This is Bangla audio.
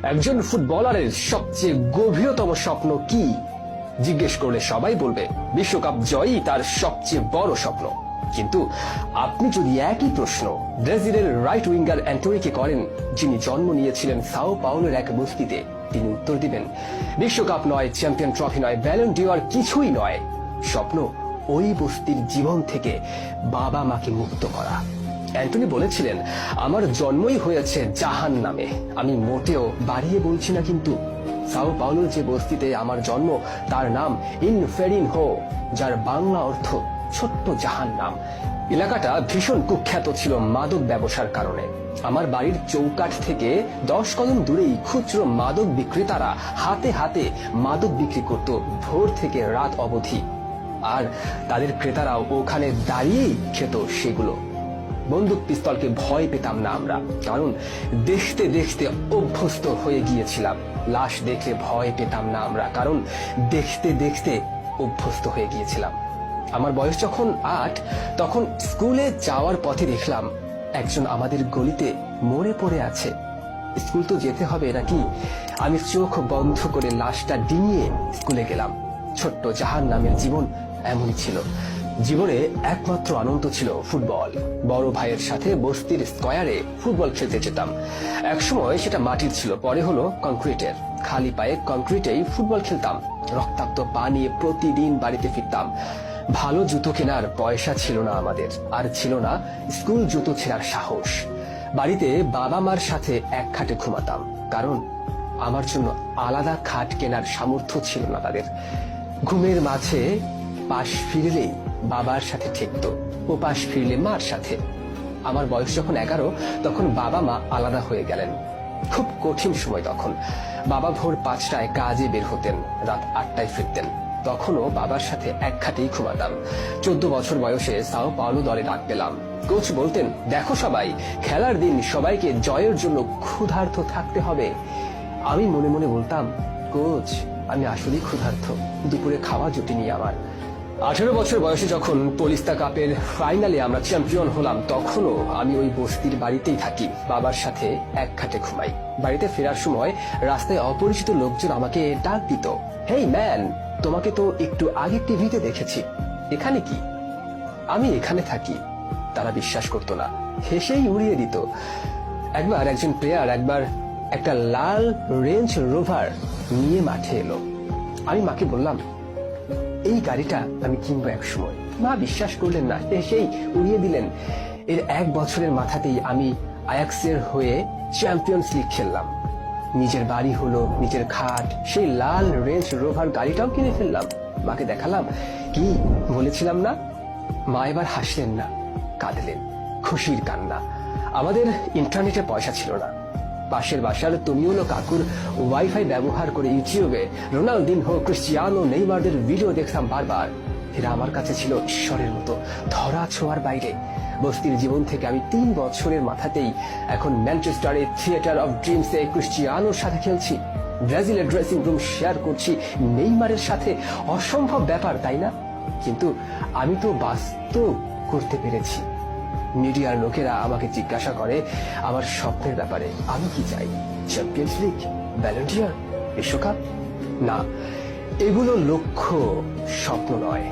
একজন ফুটবলারের সবচেয়ে গভীরতম স্বপ্ন কি জিজ্ঞেস করলে সবাই বলবে বিশ্বকাপ জয়ই তার সবচেয়ে বড় স্বপ্ন। কিন্তু আপনি যদি একই প্রশ্ন ব্রাজিলের রাইট উইঙ্গার অ্যান্টোনিকে করেন, যিনি জন্ম নিয়েছিলেন সাও পাউলোর এক বস্তিতে, তিনি উত্তর দিবেন বিশ্বকাপ নয়, চ্যাম্পিয়ন ট্রফি নয়, ব্যালন ডিওর কিছুই নয়, স্বপ্ন ওই বস্তির জীবন থেকে বাবা মাকে মুক্ত করা। অ্যান্টনি বলেছিলেন আমার জন্মই হয়েছে জাহান নামে। আমি মোটেও বাড়িয়ে বলছি না, কিন্তু সাও পাউলোর যে বস্তিতে আমার জন্ম তার নাম ইনফেরিনহো, যার বাংলা অর্থ ছোট্ট জাহান নাম। এলাকাটা ভীষণ কুখ্যাত ছিল মাদক ব্যবসার কারণে। আমার বাড়ির চৌকাঠ থেকে 10 কদম দূরেই খুচরো মাদক বিক্রেতারা হাতে হাতে মাদক বিক্রি করত ভোর থেকে রাত অবধি, আর তাদের ক্রেতারাও ওখানে দাঁড়িয়েই খেত সেগুলো। বন্দুক পিস্তলকে ভয় পেতাম না আমরা, কারণ দেখতে দেখতে অভ্যস্ত হয়ে গিয়েছিলাম। লাশ দেখলে ভয় পেতাম না আমরা, কারণ দেখতে দেখতে অভ্যস্ত হয়ে গিয়েছিলাম। আমার বয়স যখন 8, তখন স্কুলে যাওয়ার পথে দেখলাম একজন আমাদের গলিতে মরে পড়ে আছে। স্কুল তো যেতে হবে নাকি, আমি চোখ বন্ধ করে লাশটা ডিঙিয়ে স্কুলে গেলাম। ছোট্ট জাহান নামের জীবন এমনই ছিল। জীবনে একমাত্র আনন্দ ছিল ফুটবল। বড় ভাইয়ের সাথে বস্তির স্কয়ারে ফুটবল খেলতে যেতাম। একসময় সেটা মাটির ছিল, পরে হলো কংক্রিটের। খালি পায়ে কংক্রিটেই ফুটবল খেলতাম। রক্তাক্ত পা নিয়ে প্রতিদিন বাড়িতে ফিরতাম। ভালো জুতো কেনার পয়সা ছিল না আমাদের, আর ছিল না স্কুল জুতো ছেঁড়ার সাহস। বাড়িতে বাবা মার সাথে এক খাটে ঘুমাতাম, কারণ আমার জন্য আলাদা খাট কেনার সামর্থ্য ছিল না তাদের। ঘুমের মাঝে পাশ ফিরলেই বাবার সাথে ঠেকত, ও পাশ ফিরলে মার সাথে। আমার বয়স যখন 11, তখন বাবা মা আলাদা হয়ে গেলেন। খুব কঠিন সময় তখন। বাবা ভোর 5টায় কাজে বের হতেন, রাত 8টায় ফিরতেন। তখনও বাবার সাথে এক খাটেই ঘুমাতাম। 14 বছর বয়সে সাও পাওলো দলে ডাক পেলাম। কোচ বলতেন দেখো সবাই, খেলার দিন সবাইকে জয়ের জন্য ক্ষুধার্ত থাকতে হবে। আমি মনে মনে বলতাম কোচ, আমি আসলেই ক্ষুধার্ত, দুপুরে খাওয়া জুটেনি আমার। 18 বছর বয়সে যখন পলিস্তা কাপের ফাইনালে আমরা চ্যাম্পিয়ন হলাম, তখনও আমি ওই বস্তির বাড়িতেই থাকি, বাবার সাথে এক খাটে ঘুমাই। বাড়িতে ফেরার সময় রাস্তায় অপরিচিত লোকজন আমাকে ডাক দিত, হেই ম্যান, তোমাকে তো একটু আগে টিভিতে দেখেছি, এখানে কি? আমি এখানে থাকি। তারা বিশ্বাস করতো না, হেসেই উড়িয়ে দিত। একবার একজন প্লেয়ার একটা লাল রেঞ্জ রোভার নিয়ে মাঠে এলো। আমি মাকে বললাম এই গাড়িটা আমি কিনবো এক সময়। মা বিশ্বাস করলেন না, হেসেই উড়িয়ে দিলেন। এর 1 বছরের মাথাতেই আমি আয়াক্সের হয়ে চ্যাম্পিয়ন্স লিগ খেললাম। নিজের বাড়ি হলো, নিজের খাট, সেই লাল রেঞ্জ রোভার গাড়িটাও কিনে ফেললাম। মাকে দেখালাম, কি বলেছিলাম না? মা এবার হাসলেন না, কাঁদলেন, খুশির কান্না। আমাদের ইন্টারনেটে পয়সা ছিল না। পাশের বাসার তুমিওলো কাকুর ওয়াইফাই ব্যবহার করে ইউটিউবে রোনালদিনহো, ক্রিস্টিয়ানো, নেইমারদের ভিডিও দেখতাম বারবার। এরা আমার কাছে ছিল ঈশ্বরের মতো, ধরা ছোঁয়ার বাইরে। বস্তির জীবন থেকে আমি 3 বছরের মাথাতেই এখন ম্যানচেস্টারে থিয়েটার অফ ড্রিমসে ক্রিস্টিয়ানোর সাথে খেলছি। ব্রাজিলের ড্রেসিং রুম শেয়ার করছি নেইমারের সাথে। অসম্ভব ব্যাপার, তাই না? কিন্তু আমি তো বাস্তব করতে পেরেছি। মিডিয়ার লোকেরা আমাকে জিজ্ঞাসা করে আমার স্বপ্নের ব্যাপারে। আমি কি চাই? চ্যাম্পিয়ন্স লিগ, ব্যালন ডিওর, বিশ্বকাপ? না, এগুলো লক্ষ্য, স্বপ্ন নয়।